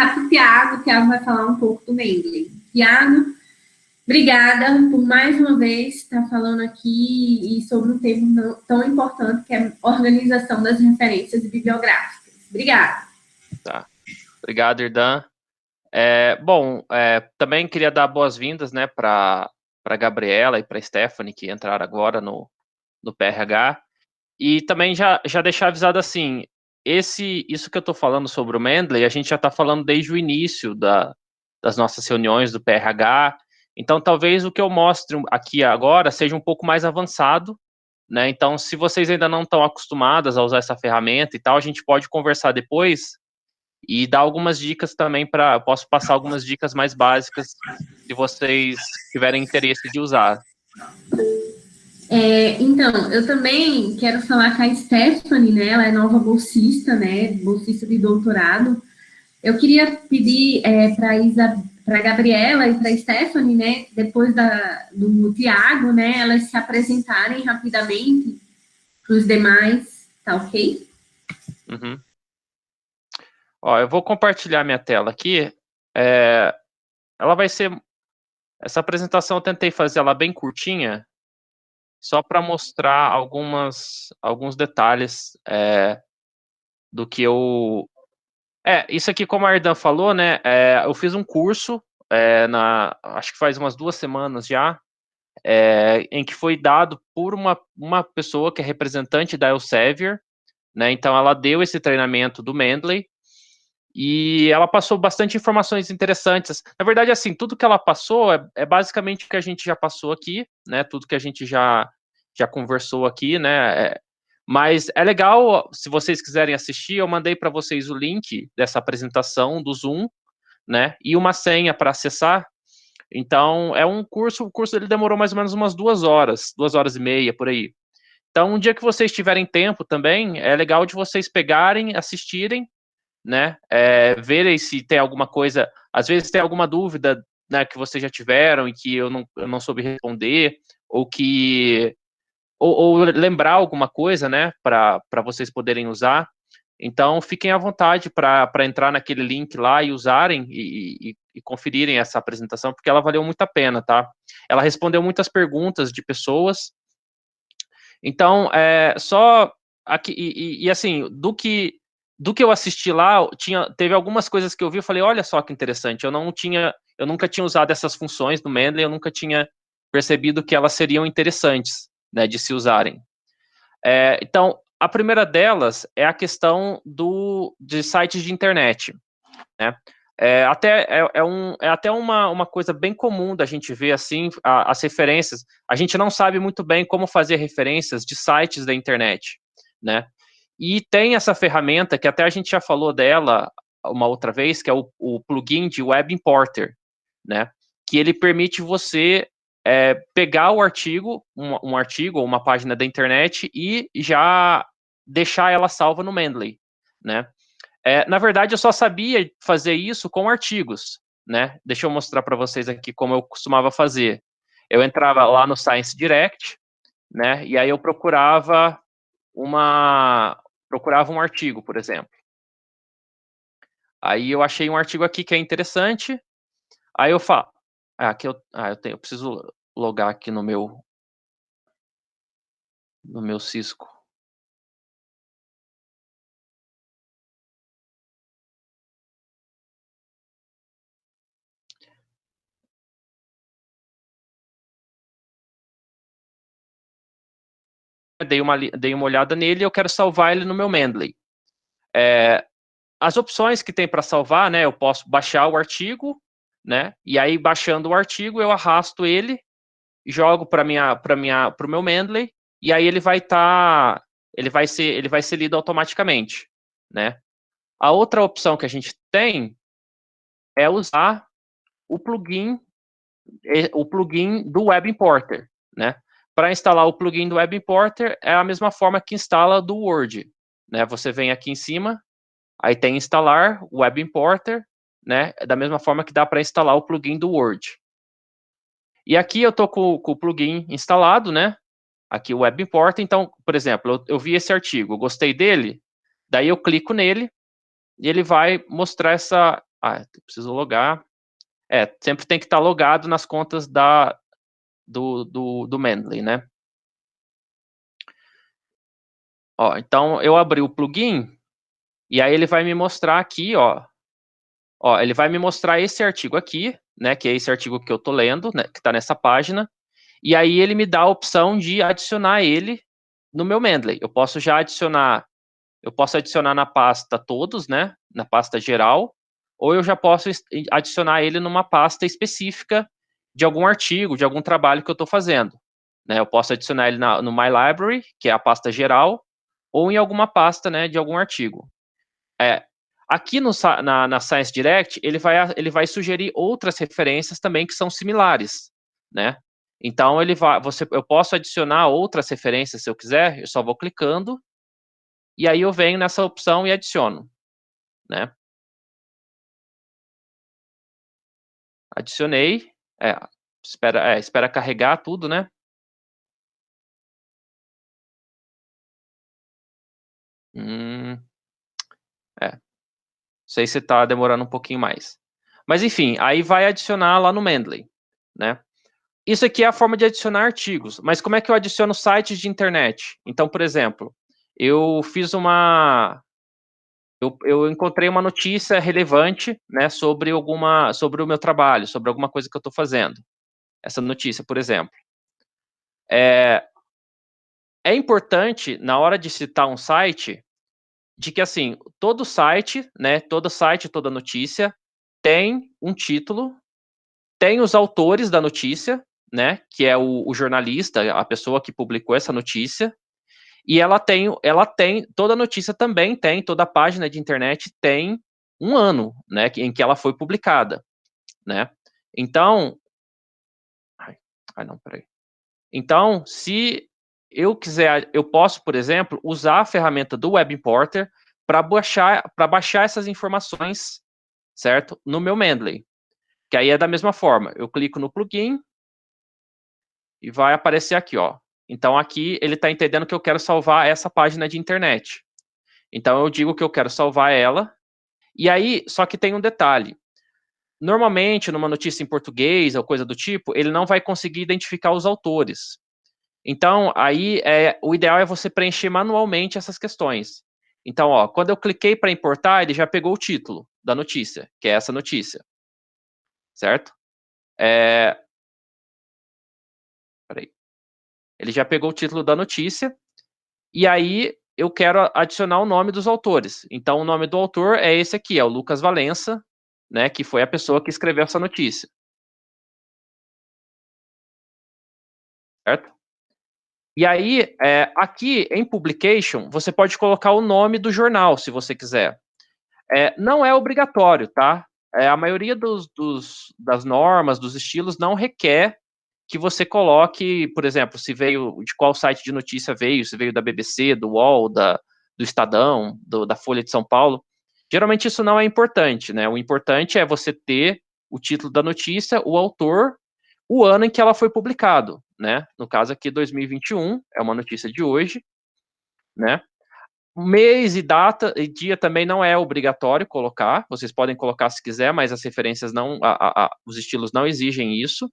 passar para o Tiago vai falar um pouco do Mendeley. Tiago, obrigada por mais uma vez estar falando aqui e sobre um tema tão importante que é a organização das referências bibliográficas. Obrigada. Tá. Obrigado, Irdan. Também queria dar boas-vindas, né, para a Gabriela e para a Stephanie, que entraram agora no PRH. E também já deixar avisado assim, isso que eu estou falando sobre o Mendeley, a gente já está falando desde o início das nossas reuniões do PRH, então talvez o que eu mostre aqui agora seja um pouco mais avançado, né? Então, se vocês ainda não estão acostumadas a usar essa ferramenta e tal, a gente pode conversar depois e dar algumas dicas também posso passar algumas dicas mais básicas se vocês tiverem interesse de usar. Então, eu também quero falar com a Stephanie, né? Ela é nova bolsista, né? Bolsista de doutorado. Eu queria pedir para a Gabriela e para a Stephanie, né? Depois do Tiago, né? Elas se apresentarem rapidamente para os demais, tá ok? Uhum. Ó, eu vou compartilhar minha tela aqui. Ela vai ser... Essa apresentação eu tentei fazer ela bem curtinha, só para mostrar alguns detalhes do que eu... isso aqui, como a Ardan falou, né, eu fiz um curso, acho que faz umas 2 semanas já, em que foi dado por uma pessoa que é representante da Elsevier, né, então ela deu esse treinamento do Mendeley, e ela passou bastante informações interessantes. Na verdade, assim, tudo que ela passou é basicamente o que a gente já passou aqui, né? Tudo que a gente já conversou aqui, né? Mas é legal, se vocês quiserem assistir, eu mandei para vocês o link dessa apresentação do Zoom, né? E uma senha para acessar. Então, é um curso, o curso ele demorou mais ou menos umas 2 horas, 2 horas e meia, por aí. Então, um dia que vocês tiverem tempo também, é legal de vocês pegarem, assistirem, né, verem se tem alguma coisa, às vezes tem alguma dúvida, né, que vocês já tiveram e que eu não soube responder, ou lembrar alguma coisa, né, para vocês poderem usar. Então, fiquem à vontade para entrar naquele link lá e usarem e conferirem essa apresentação, porque ela valeu muito a pena, tá? Ela respondeu muitas perguntas de pessoas. Então, só aqui, e assim, do que eu assisti lá, teve algumas coisas que eu vi, eu falei, olha só que interessante, eu nunca tinha usado essas funções do Mendeley, eu nunca tinha percebido que elas seriam interessantes, né, de se usarem. Então, a primeira delas é a questão de sites de internet, né? É até uma coisa bem comum da gente ver assim as referências. A gente não sabe muito bem como fazer referências de sites da internet, né? E tem essa ferramenta que até a gente já falou dela uma outra vez, que é o plugin de Web Importer, né? Que ele permite você pegar o artigo, um artigo ou uma página da internet e já deixar ela salva no Mendeley, né? Na verdade, eu só sabia fazer isso com artigos, né? Deixa eu mostrar para vocês aqui como eu costumava fazer. Eu entrava lá no Science Direct, né? E aí eu procurava um artigo, por exemplo. Aí eu achei um artigo aqui que é interessante. Aí eu falo, eu preciso logar aqui no meu Cisco. Dei uma olhada nele e eu quero salvar ele no meu Mendeley. As opções que tem para salvar, né? Eu posso baixar o artigo, né? E aí, baixando o artigo, eu arrasto ele, jogo para o meu Mendeley, e aí ele vai ser lido automaticamente, né? A outra opção que a gente tem é usar o plugin do Web Importer, né? Para instalar o plugin do Web Importer é a mesma forma que instala do Word, né? Você vem aqui em cima, aí tem instalar o Web Importer, né? Da mesma forma que dá para instalar o plugin do Word. E aqui eu tô com o plugin instalado, né? Aqui o Web Importer. Então, por exemplo, eu vi esse artigo, eu gostei dele, daí eu clico nele e ele vai mostrar Preciso logar. Sempre tem que estar logado nas contas do Mendeley, né? Ó, então, eu abri o plugin, e aí ele vai me mostrar aqui, ó. Ele vai me mostrar esse artigo aqui, né? Que é esse artigo que eu tô lendo, né? Que está nessa página. E aí ele me dá a opção de adicionar ele no meu Mendeley. Eu posso adicionar na pasta todos, né? Na pasta geral, ou eu já posso adicionar ele numa pasta específica de algum artigo, de algum trabalho que eu estou fazendo. Né? Eu posso adicionar ele no My Library, que é a pasta geral, ou em alguma pasta, né, de algum artigo. Aqui na Science Direct, ele vai sugerir outras referências também que são similares, né? Então, eu posso adicionar outras referências se eu quiser, eu só vou clicando, e aí eu venho nessa opção e adiciono, né? Adicionei, espera carregar tudo, né? Não sei se está demorando um pouquinho mais. Mas enfim, aí vai adicionar lá no Mendeley, né? Isso aqui é a forma de adicionar artigos, mas como é que eu adiciono sites de internet? Então, por exemplo, eu fiz eu encontrei uma notícia relevante, né, sobre o meu trabalho, sobre alguma coisa que eu estou fazendo. Essa notícia, por exemplo. É importante, na hora de citar um site, de que, assim, todo site, né, toda notícia, tem um título, tem os autores da notícia, né, que é o jornalista, a pessoa que publicou essa notícia, e toda notícia também tem, toda página de internet tem um ano, né, em que ela foi publicada, né. Então, não, peraí. Então, se eu quiser, eu posso, por exemplo, usar a ferramenta do Web Importer para baixar essas informações, certo? No meu Mendeley. Que aí é da mesma forma. Eu clico no plugin e vai aparecer aqui, ó. Então aqui ele está entendendo que eu quero salvar essa página de internet. Então eu digo que eu quero salvar ela. E aí, só que tem um detalhe. Normalmente, numa notícia em português ou coisa do tipo, ele não vai conseguir identificar os autores. Então, aí, o ideal é você preencher manualmente essas questões. Então, ó, quando eu cliquei para importar, ele já pegou o título da notícia, que é essa notícia, certo? Peraí. Ele já pegou o título da notícia, e aí eu quero adicionar o nome dos autores. Então, o nome do autor é esse aqui, é o Lucas Valença, né, que foi a pessoa que escreveu essa notícia, certo? E aí, aqui em Publication, você pode colocar o nome do jornal, se você quiser. Não é obrigatório, tá? A maioria das normas, dos estilos, não requer que você coloque, por exemplo, se veio, de qual site de notícia veio, se veio da BBC, do UOL, do Estadão, da Folha de São Paulo. Geralmente isso não é importante, né? O importante é você ter o título da notícia, o autor, o ano em que ela foi publicado, né? No caso aqui, 2021, é uma notícia de hoje, né? Mês e data e dia também não é obrigatório colocar, vocês podem colocar se quiser, mas as referências não, os estilos não exigem isso.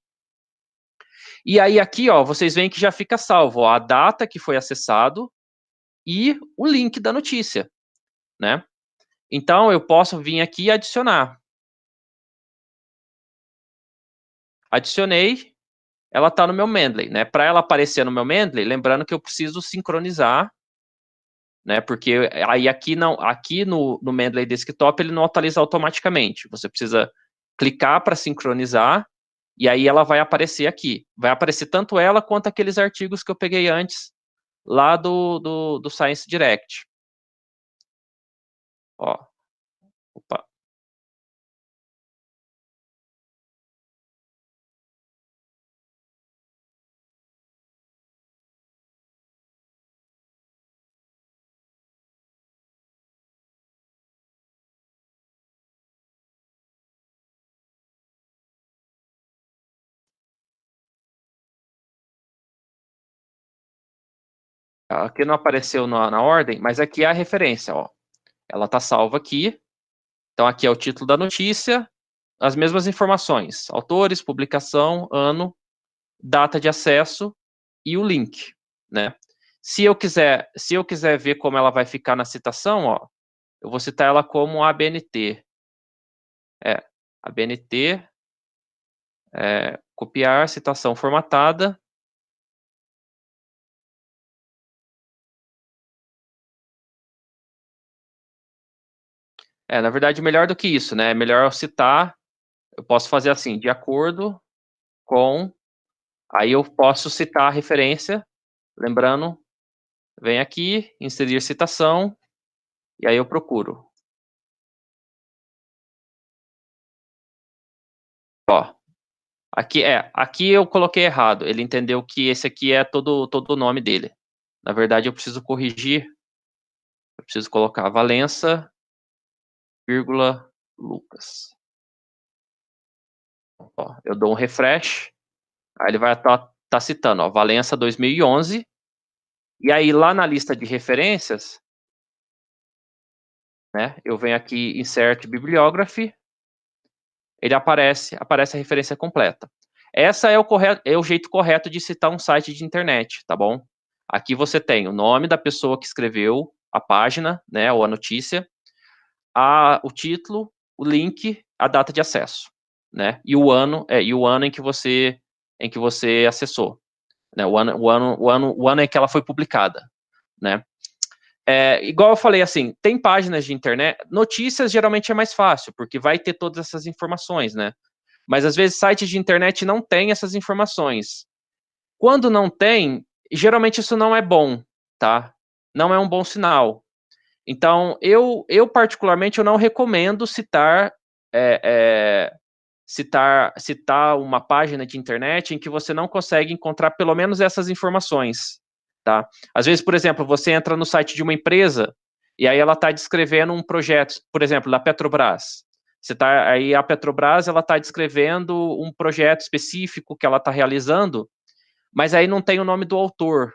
E aí aqui, ó, vocês veem que já fica salvo, ó, a data que foi acessado e o link da notícia, né? Então eu posso vir aqui e adicionar. Adicionei, ela está no meu Mendeley, né? Para ela aparecer no meu Mendeley, lembrando que eu preciso sincronizar, né? Porque aí aqui no Mendeley Desktop ele não atualiza automaticamente. Você precisa clicar para sincronizar e aí ela vai aparecer aqui. Vai aparecer tanto ela quanto aqueles artigos que eu peguei antes lá do Science Direct. Ó, opa. Aqui não apareceu na ordem, mas aqui é a referência, ó. Ela tá salva aqui, Então, aqui é o título da notícia, as mesmas informações, autores, publicação, ano, data de acesso e o link, né? Se eu quiser ver como ela vai ficar na citação, ó, eu vou citar ela como ABNT. ABNT, copiar, citação formatada. Na verdade, melhor do que isso, né? É melhor eu citar, eu posso fazer assim, de acordo com, aí eu posso citar a referência, lembrando, vem aqui, inserir citação, e aí eu procuro. Ó, aqui eu coloquei errado, ele entendeu que esse aqui é todo o nome dele. Na verdade, eu preciso corrigir, eu preciso colocar Valença, vírgula, Lucas. Ó, eu dou um refresh, aí ele vai estar citando, ó, Valença 2011, e aí lá na lista de referências, né, eu venho aqui, insert bibliography, ele aparece a referência completa. Essa é o jeito correto de citar um site de internet, tá bom? Aqui você tem o nome da pessoa que escreveu a página, né, ou a notícia, o título, o link, a data de acesso, né? E o ano em que você acessou, né? O ano em que ela foi publicada, né? Igual eu falei, assim, tem páginas de internet, notícias geralmente é mais fácil, porque vai ter todas essas informações, né? Mas às vezes sites de internet não têm essas informações. Quando não tem, geralmente isso não é bom, tá? Não é um bom sinal. Então, eu particularmente, eu não recomendo citar uma página de internet em que você não consegue encontrar pelo menos essas informações, tá? Às vezes, por exemplo, você entra no site de uma empresa e aí ela está descrevendo um projeto, por exemplo, da Petrobras. Aí a Petrobras ela está descrevendo um projeto específico que ela está realizando, mas aí não tem o nome do autor,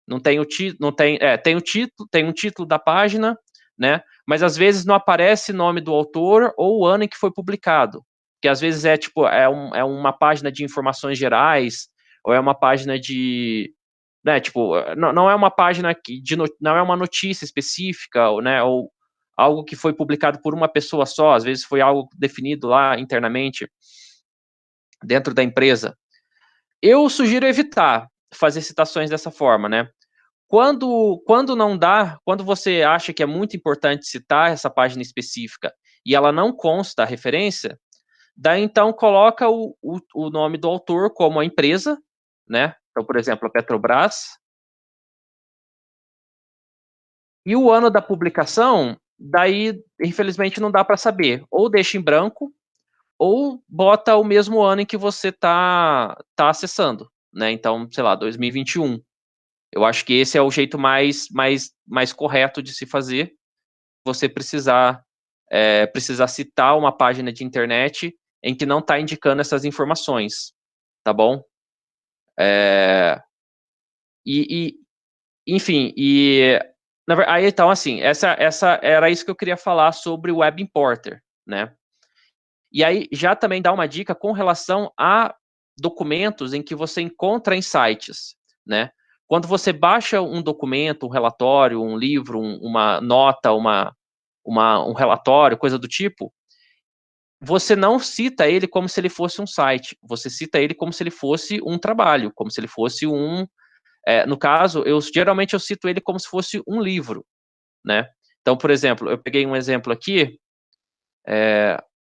não tem o título, tem o título, tem um título da página, né? Mas às vezes não aparece nome do autor ou o ano em que foi publicado, que às vezes é uma página de informações gerais ou é uma página de, né? Tipo, não é uma página não é uma notícia específica, né? Ou algo que foi publicado por uma pessoa só, às vezes foi algo definido lá internamente dentro da empresa. Eu sugiro evitar fazer citações dessa forma, né? Quando não dá, quando você acha que é muito importante citar essa página específica e ela não consta a referência, daí então coloca o nome do autor como a empresa, né? Então, por exemplo, a Petrobras. E o ano da publicação, daí, infelizmente, não dá para saber. Ou deixa em branco, ou bota o mesmo ano em que você tá acessando, né? Então, sei lá, 2021. Eu acho que esse é o jeito mais correto de se fazer. Você precisar citar uma página de internet em que não está indicando essas informações, tá bom? E enfim, aí então assim, essa era isso que eu queria falar sobre o Web Importer, né? E aí já também dá uma dica com relação a documentos em que você encontra em sites, né? Quando você baixa um documento, um relatório, um livro, uma nota, um relatório, coisa do tipo, você não cita ele como se ele fosse um site, você cita ele como se ele fosse um trabalho, como se ele fosse no caso, geralmente eu cito ele como se fosse um livro, né? Então, por exemplo, eu peguei um exemplo aqui,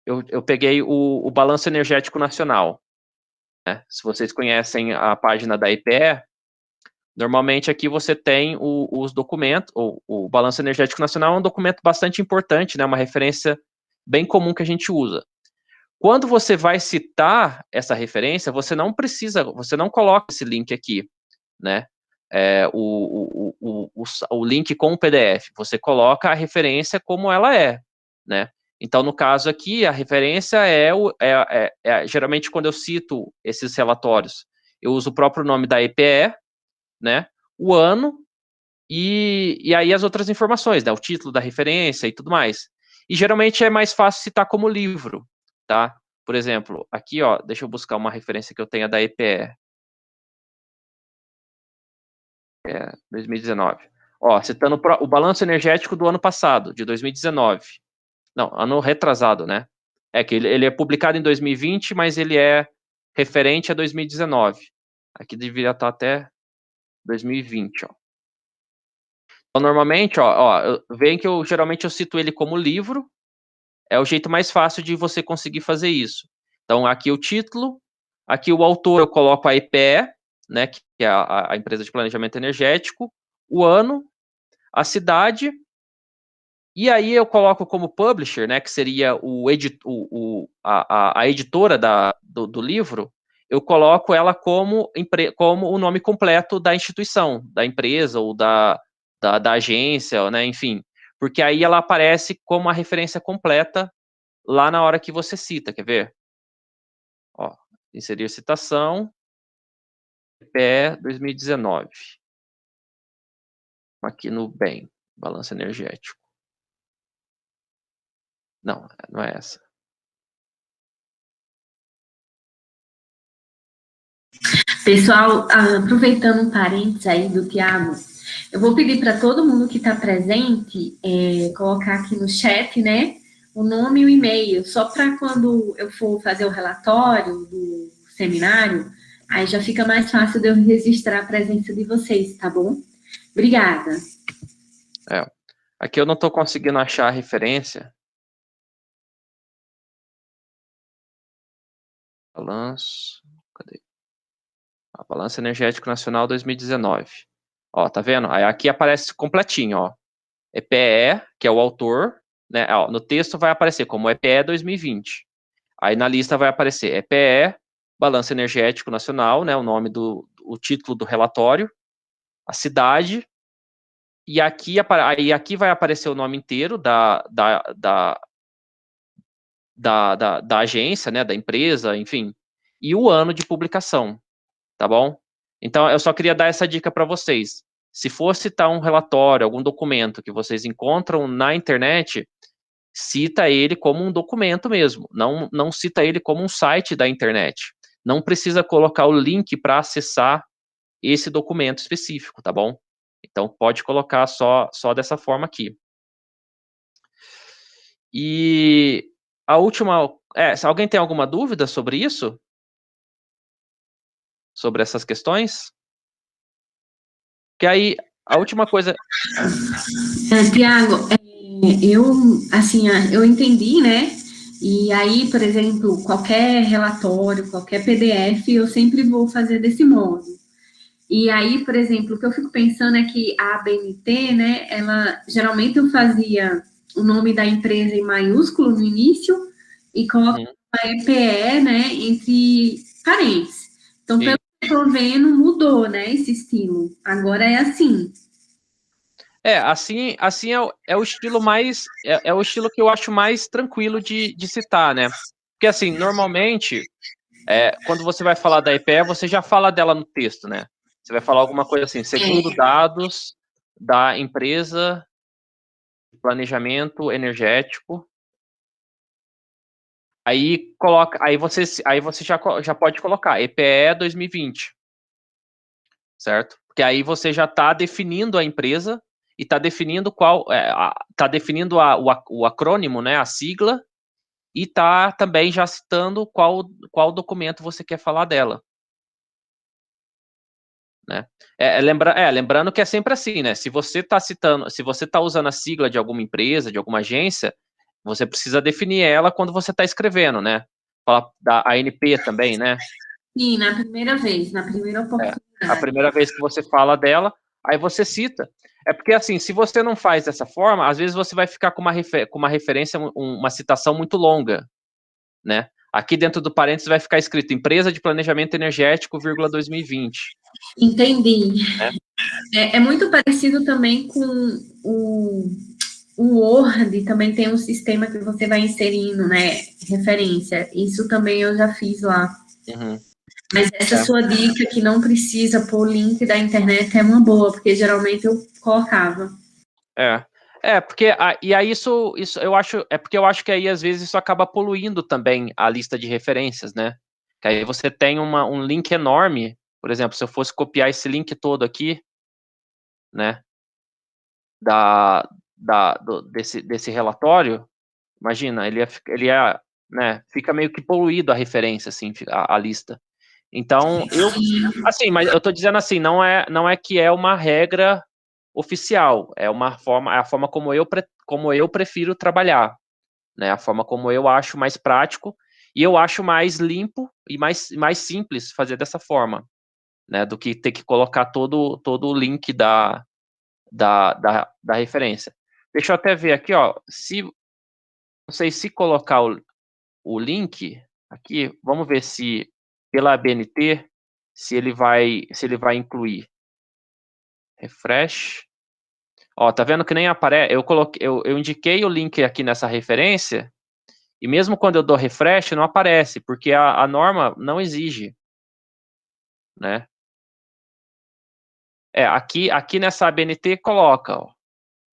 eu peguei o Balanço Energético Nacional, né? Se vocês conhecem a página da EPE, normalmente aqui você tem os documentos, o Balanço Energético Nacional é um documento bastante importante, né? Uma referência bem comum que a gente usa. Quando você vai citar essa referência, você não coloca esse link aqui, né? O link com o PDF, você coloca a referência como ela é, né? Então, no caso aqui, a referência geralmente quando eu cito esses relatórios, eu uso o próprio nome da EPE, né? O ano e aí as outras informações, né? O título da referência e tudo mais. E geralmente é mais fácil citar como livro, tá? Por exemplo, aqui, ó, deixa eu buscar uma referência que eu tenha da EPE. 2019. Ó, citando o balanço energético do ano passado, de 2019. Não, ano retrasado, né? É que ele é publicado em 2020, mas ele é referente a 2019. Aqui deveria estar até 2020, ó. Então, normalmente, vem que geralmente eu cito ele como livro, é o jeito mais fácil de você conseguir fazer isso. Então, aqui o título, aqui o autor eu coloco a EPE, né, que é a empresa de planejamento energético, o ano, a cidade, e aí eu coloco como publisher, né, que seria a editora do livro, eu coloco ela como o nome completo da instituição, da empresa ou da agência, né, enfim, porque aí ela aparece como a referência completa lá na hora que você cita, quer ver? Ó, inserir citação, PE 2019. Aqui no BEM, balanço energético. Não, não é essa. Pessoal, aproveitando um parênteses aí do Tiago, eu vou pedir para todo mundo que está presente colocar aqui no chat, né, o nome e o e-mail, só para quando eu for fazer o relatório do seminário, aí já fica mais fácil de eu registrar a presença de vocês, tá bom? Obrigada. Aqui eu não estou conseguindo achar a referência. Balanço. Cadê? Balanço Energético Nacional 2019. Ó, tá vendo? Aí aqui aparece completinho, ó. EPE, que é o autor, né? Ó, no texto vai aparecer como EPE 2020. Aí na lista vai aparecer EPE, Balanço Energético Nacional, né? O nome o título do relatório, a cidade, e aqui vai aparecer o nome inteiro da agência, né? Da empresa, enfim, e o ano de publicação, tá bom? Então, eu só queria dar essa dica para vocês. Se for citar um relatório, algum documento que vocês encontram na internet, cita ele como um documento mesmo, não cita ele como um site da internet. Não precisa colocar o link para acessar esse documento específico, tá bom? Então, pode colocar só dessa forma aqui. E a última... se alguém tem alguma dúvida sobre isso? Sobre essas questões? Que aí, a última coisa... Tiago, eu entendi, né? E aí, por exemplo, qualquer relatório, qualquer PDF, eu sempre vou fazer desse modo. E aí, por exemplo, o que eu fico pensando é que a ABNT, né, ela, geralmente eu fazia o nome da empresa em maiúsculo no início e colocava a EPE, né, entre parênteses. Então, pelo que eu tô vendo, mudou, né, esse estilo. Agora é assim. Assim é o estilo mais, é o estilo que eu acho mais tranquilo de citar, né? Porque assim, normalmente, quando você vai falar da EPE, você já fala dela no texto, né? Você vai falar alguma coisa assim, segundo dados da empresa de planejamento energético. Aí você já pode colocar EPE 2020, certo? Porque aí você já está definindo a empresa e está definindo o acrônimo, né, a sigla, e está também já citando qual documento você quer falar dela. Né? Lembrando que é sempre assim, né? Se você está usando a sigla de alguma empresa, de alguma agência, você precisa definir ela quando você está escrevendo, né? Fala da ANP também, né? Sim, na primeira oportunidade. A primeira vez que você fala dela, aí você cita. É porque, assim, se você não faz dessa forma, às vezes você vai ficar com uma referência, uma citação muito longa, né? Aqui dentro do parênteses vai ficar escrito Empresa de Planejamento Energético, 2020. Entendi. É muito parecido também com o Word, também tem um sistema que você vai inserindo, né, referência. Isso também eu já fiz lá. Uhum. Mas essa sua dica que não precisa pôr o link da internet é uma boa, porque geralmente eu colocava. Porque e aí isso eu acho, porque eu acho que aí às vezes isso acaba poluindo também a lista de referências, né? Que aí você tem um link enorme, por exemplo, se eu fosse copiar esse link todo aqui, né, desse relatório, imagina, né, fica meio que poluído a referência, assim, a lista. Então, assim, mas eu tô dizendo assim, não é que é uma regra oficial, é a forma como eu prefiro trabalhar, né? A forma como eu acho mais prático e eu acho mais limpo e mais simples fazer dessa forma, né? Do que ter que colocar todo o link da referência. Deixa eu até ver aqui, ó. Não sei se colocar o link aqui, vamos ver se pela ABNT se ele vai incluir. Refresh. Ó, tá vendo que nem aparece? Eu indiquei o link aqui nessa referência e mesmo quando eu dou refresh não aparece porque a norma não exige, né? Aqui nessa ABNT coloca, ó.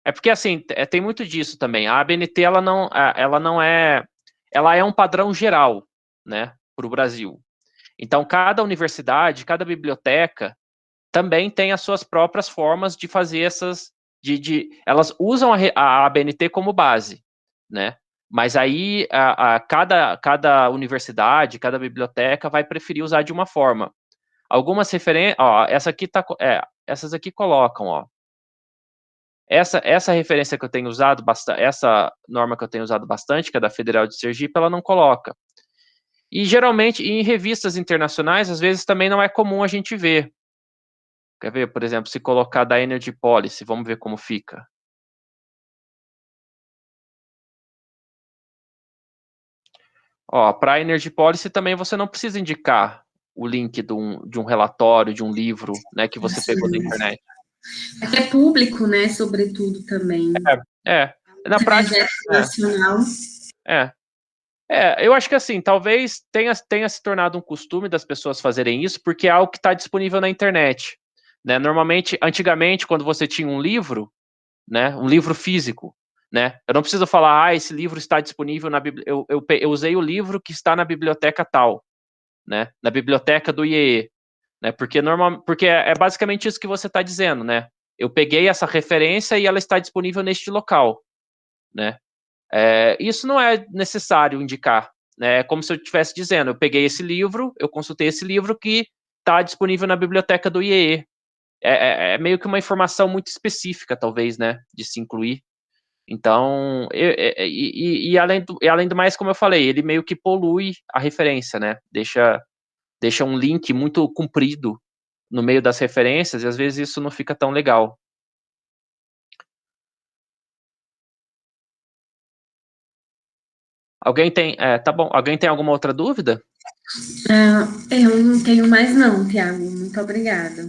É porque assim tem muito disso também. A ABNT ela não é, ela é um padrão geral, né, para o Brasil. Então cada universidade, cada biblioteca também tem as suas próprias formas de fazer elas usam a ABNT como base, né? Mas aí cada universidade, cada biblioteca vai preferir usar de uma forma. Algumas referências, ó, essas aqui colocam, ó. Essa referência que eu tenho usado bastante, essa norma que eu tenho usado bastante, que é da Federal de Sergipe, ela não coloca. E geralmente em revistas internacionais, às vezes também não é comum a gente ver. Quer ver, por exemplo, se colocar da Energy Policy, vamos ver como fica. Ó, para a Energy Policy também você não precisa indicar o link de um relatório, de um livro, né, que você pegou da internet. É que é público, né, sobretudo também. Na prática, nacional. é. Eu acho que assim, talvez tenha se tornado um costume das pessoas fazerem isso, porque é algo que está disponível na internet, né? Normalmente, antigamente, quando você tinha um livro, né, um livro físico, né, eu não preciso falar, esse livro está disponível na biblioteca, eu usei o livro que está na biblioteca tal, né, na biblioteca do IEE, né, porque é basicamente isso que você está dizendo, né, eu peguei essa referência e ela está disponível neste local, né. Isso não é necessário indicar, né? É como se eu estivesse dizendo, eu peguei esse livro, eu consultei esse livro que está disponível na biblioteca do IEE. É meio que uma informação muito específica, talvez, né, de se incluir. Então, além do mais, como eu falei, ele meio que polui a referência, né? Deixa um link muito comprido no meio das referências e às vezes isso não fica tão legal. Tá bom. Alguém tem alguma outra dúvida? Eu não tenho mais não, Tiago. Muito obrigada.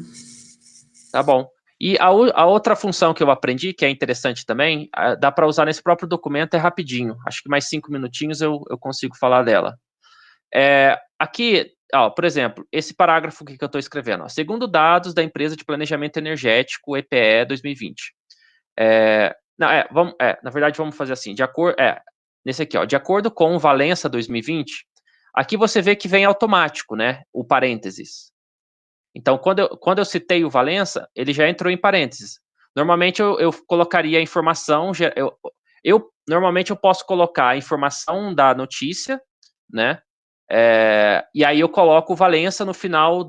Tá bom. E a outra função que eu aprendi, que é interessante também, dá para usar nesse próprio documento, é rapidinho. Acho que mais 5 minutinhos eu consigo falar dela. Aqui, ó, por exemplo, esse parágrafo que eu estou escrevendo. Ó, segundo dados da Empresa de Planejamento Energético, EPE 2020. Não, na verdade, vamos fazer assim. Nesse aqui, ó, de acordo com Valença 2020, aqui você vê que vem automático, né? O parênteses. Então, quando eu citei o Valença, ele já entrou em parênteses. Normalmente eu colocaria a informação, normalmente eu posso colocar a informação da notícia, né? E aí eu coloco o Valença no final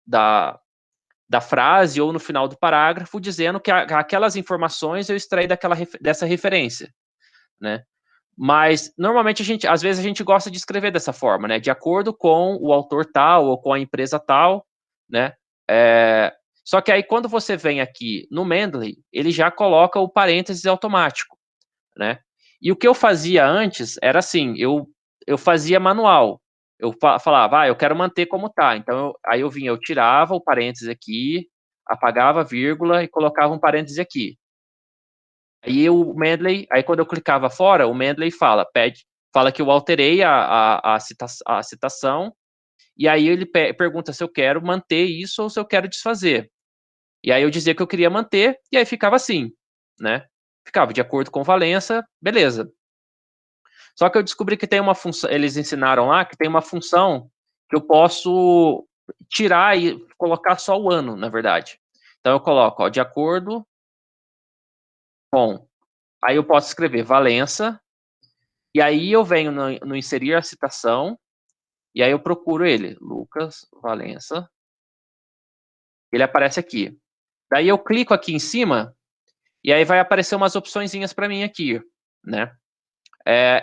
da frase ou no final do parágrafo, dizendo que aquelas informações eu extraí dessa referência, né? Mas normalmente às vezes a gente gosta de escrever dessa forma, né? De acordo com o autor tal ou com a empresa tal, né? Só que aí quando você vem aqui no Mendeley, ele já coloca o parênteses automático, né? E o que eu fazia antes era assim, eu fazia manual. Eu falava, eu quero manter como tá. Então aí eu tirava o parênteses aqui, apagava a vírgula e colocava um parênteses aqui. Aí quando eu clicava fora, o Mendeley fala que eu alterei a citação, e aí ele pergunta se eu quero manter isso ou se eu quero desfazer. E aí eu dizia que eu queria manter, e aí ficava assim, né? ficava de acordo com Valença, beleza. Só que eu descobri que tem uma função, eles ensinaram lá que tem uma função que eu posso tirar e colocar só o ano, na verdade. Então eu coloco, ó, de acordo com, aí eu posso escrever Valença, e aí eu venho no inserir a citação, e aí eu procuro ele, Lucas Valença, ele aparece aqui. Daí eu clico aqui em cima, e aí vai aparecer umas opçõezinhas para mim aqui, né?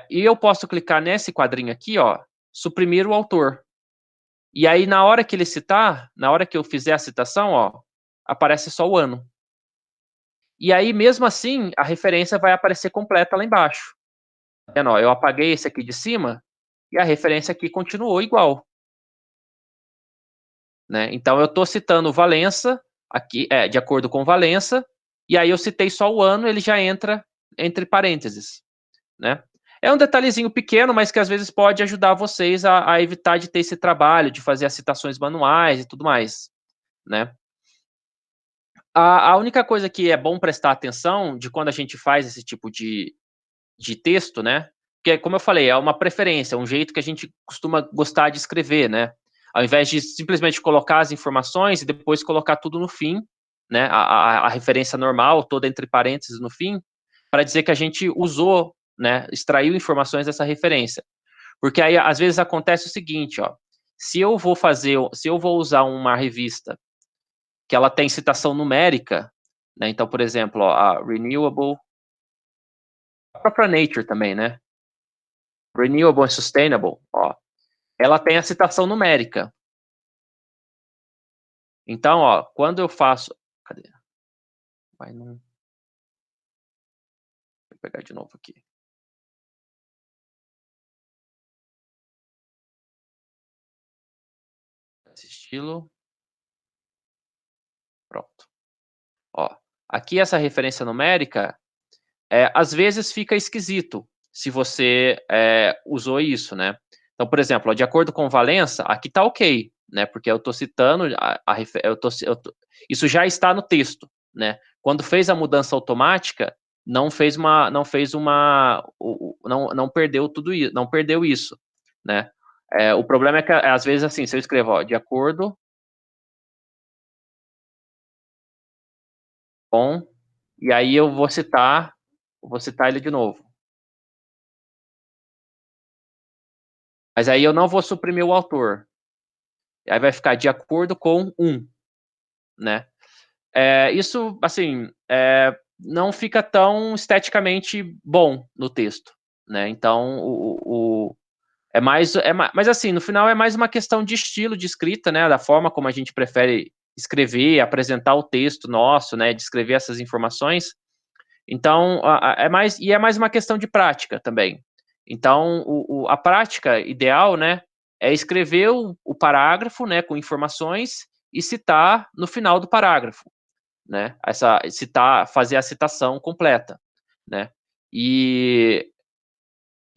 E eu posso clicar nesse quadrinho aqui, ó, suprimir o autor. E aí, na hora que ele citar, na hora que eu fizer a citação, ó, aparece só o ano. E aí, mesmo assim, a referência vai aparecer completa lá embaixo. Tá vendo, ó, eu apaguei esse aqui de cima e a referência aqui continuou igual. Né? Então, eu estou citando Valença, aqui, de acordo com Valença, e aí eu citei só o ano, ele já entra entre parênteses. Né? É um detalhezinho pequeno, mas que às vezes pode ajudar vocês a evitar de ter esse trabalho, de fazer as citações manuais e tudo mais. Né? A única coisa que é bom prestar atenção de quando a gente faz esse tipo de texto, né? Porque, como eu falei, é uma preferência, é um jeito que a gente costuma gostar de escrever, né? Ao invés de simplesmente colocar as informações e depois colocar tudo no fim, né? A referência normal, toda entre parênteses no fim, para dizer que a gente usou, né? Extraiu informações dessa referência. Porque aí, às vezes, acontece o seguinte, ó. Se eu vou usar uma revista que ela tem citação numérica, né? Então, por exemplo, ó, a Renewable, a própria Nature também, né? Renewable and Sustainable, ó, ela tem a citação numérica. Então, ó, quando eu faço, cadê? Vai não. Vou pegar de novo aqui. Esse estilo. Pronto. Ó, aqui essa referência numérica, às vezes fica esquisito se você usou isso, né? Então, por exemplo, ó, de acordo com Valença, aqui tá ok, né? Porque eu estou citando, isso já está no texto, né? Quando fez a mudança automática, não perdeu tudo isso, não perdeu isso, né? O problema é que às vezes assim, se eu escrevo, ó, de acordo com, e aí eu vou citar ele de novo. Mas aí eu não vou suprimir o autor. Aí vai ficar de acordo com né? Isso, assim, não fica tão esteticamente bom no texto, né? Então, mas assim, no final é mais uma questão de estilo de escrita, né? Da forma como a gente prefere escrever, apresentar o texto nosso, né? De escrever essas informações. Então, é mais uma questão de prática também. Então, a prática ideal, né, é escrever o parágrafo, né, com informações e citar no final do parágrafo, né, fazer a citação completa, né, e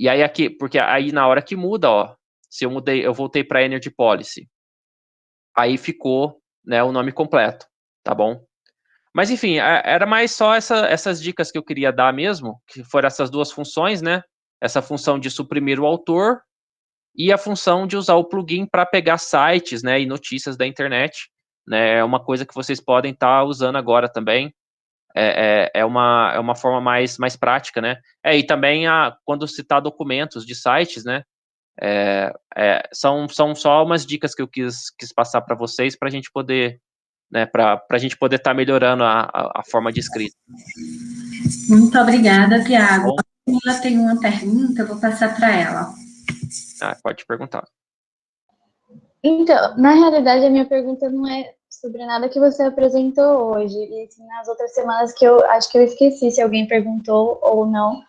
aí aqui, porque aí na hora que muda, ó, se eu voltei para Energy Policy, aí ficou, né, o nome completo, tá bom? Mas enfim, era mais só essas dicas que eu queria dar mesmo, que foram essas duas funções, né? Essa função de suprimir o autor e a função de usar o plugin para pegar sites, né, e notícias da internet, né? É uma coisa que vocês podem estar usando agora também. É uma forma mais prática, né? E também quando citar documentos de sites, né? São só umas dicas que eu quis passar para vocês para a gente poder, né, para a gente poder estar melhorando a forma de escrita. Muito obrigada, Tiago. A Camila tem uma pergunta, eu vou passar para ela. Pode perguntar. Então, na realidade, a minha pergunta não é sobre nada que você apresentou hoje, e sim nas outras semanas que eu acho que eu esqueci se alguém perguntou ou não.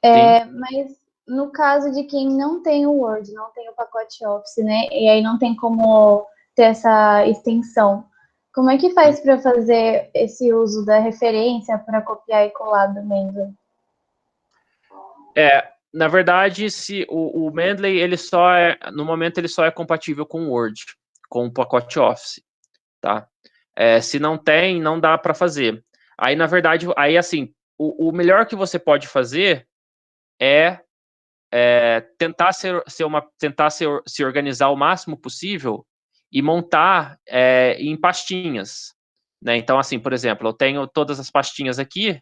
Mas no caso de quem não tem o Word, não tem o pacote Office, né? E aí não tem como ter essa extensão. Como é que faz para fazer esse uso da referência para copiar e colar do Mendeley? Na verdade, se o Mendeley, no momento, ele só é compatível com o Word, com o pacote Office, tá? Se não tem, não dá para fazer. Aí, na verdade, assim, o melhor que você pode fazer é tentar se organizar o máximo possível e montar em pastinhas, né? Então, assim, por exemplo, eu tenho todas as pastinhas aqui.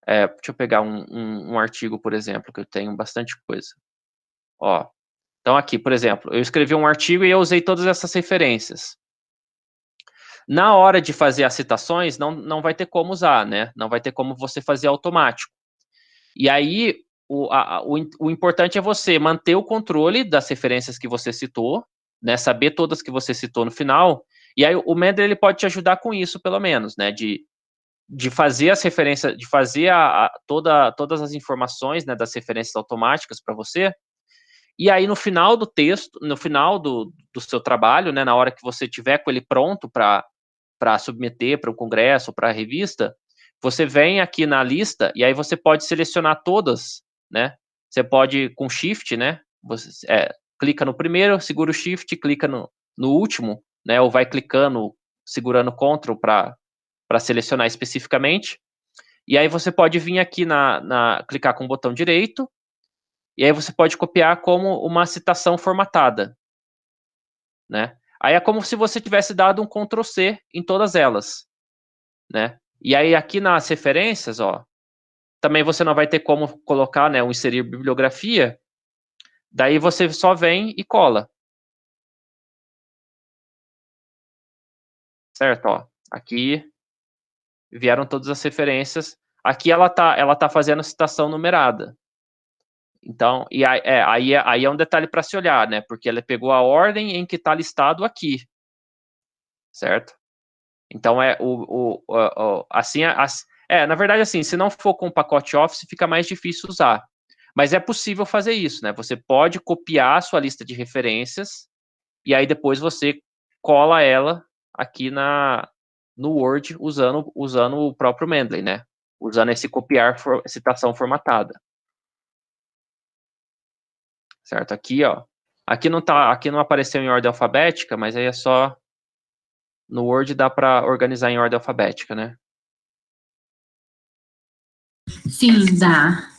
Deixa eu pegar um artigo, por exemplo, que eu tenho bastante coisa. Ó, então aqui, por exemplo, eu escrevi um artigo e eu usei todas essas referências. Na hora de fazer as citações, não vai ter como usar, né? Não vai ter como você fazer automático. E aí, o importante é você manter o controle das referências que você citou, né? Saber todas que você citou no final. E aí, o Mendeley ele pode te ajudar com isso, pelo menos, né? De fazer as referências, de fazer todas as informações, né, das referências automáticas para você. E aí, no final do texto, no final do seu trabalho, né, na hora que você tiver com ele pronto para submeter para o congresso, para a revista, você vem aqui na lista e aí você pode selecionar todas, né? Você pode, com Shift, né? Você clica no primeiro, segura o Shift, clica no último, né? Ou vai clicando, segurando Ctrl para selecionar especificamente. E aí você pode vir aqui clicar com o botão direito, e aí você pode copiar como uma citação formatada, né? Aí é como se você tivesse dado um Ctrl C em todas elas, né? E aí aqui nas referências, ó, também você não vai ter como colocar, né, inserir bibliografia, daí você só vem e cola. Certo, ó. Aqui vieram todas as referências. Aqui ela tá fazendo citação numerada. Então, e aí é um detalhe para se olhar, né? Porque ela pegou a ordem em que está listado aqui, certo? Então assim, na verdade, assim, se não for com o pacote Office, fica mais difícil usar. Mas é possível fazer isso, né? Você pode copiar a sua lista de referências e aí depois você cola ela aqui no Word usando o próprio Mendeley, né? Usando esse copiar citação formatada. Certo? Aqui, ó. Aqui não apareceu em ordem alfabética, mas aí é só no Word dá para organizar em ordem alfabética, né? Sim, dá.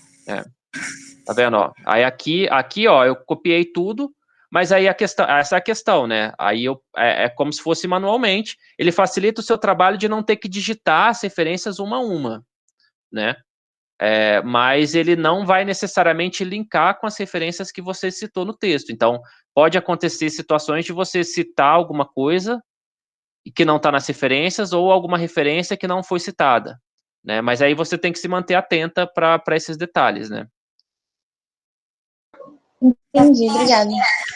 Tá vendo, ó? Aí aqui, ó, eu copiei tudo, mas aí essa é a questão, né? Aí é como se fosse manualmente. Ele facilita o seu trabalho de não ter que digitar as referências uma a uma, né? Mas ele não vai necessariamente linkar com as referências que você citou no texto. Então, pode acontecer situações de você citar alguma coisa que não está nas referências ou alguma referência que não foi citada, né? Mas aí você tem que se manter atenta para esses detalhes, né? Entendi, obrigada.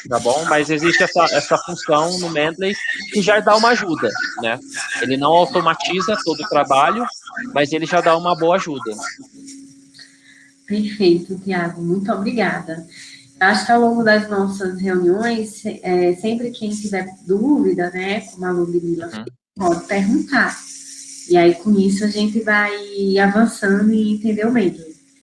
Tá bom? Mas existe essa função no Mendeley que já dá uma ajuda, né? Ele não automatiza todo o trabalho, mas ele já dá uma boa ajuda. Perfeito, Tiago, muito obrigada. Acho que ao longo das nossas reuniões, sempre quem tiver dúvida, né, como a Ludmila pode perguntar. E aí, com isso, a gente vai avançando e entender o Mendeley.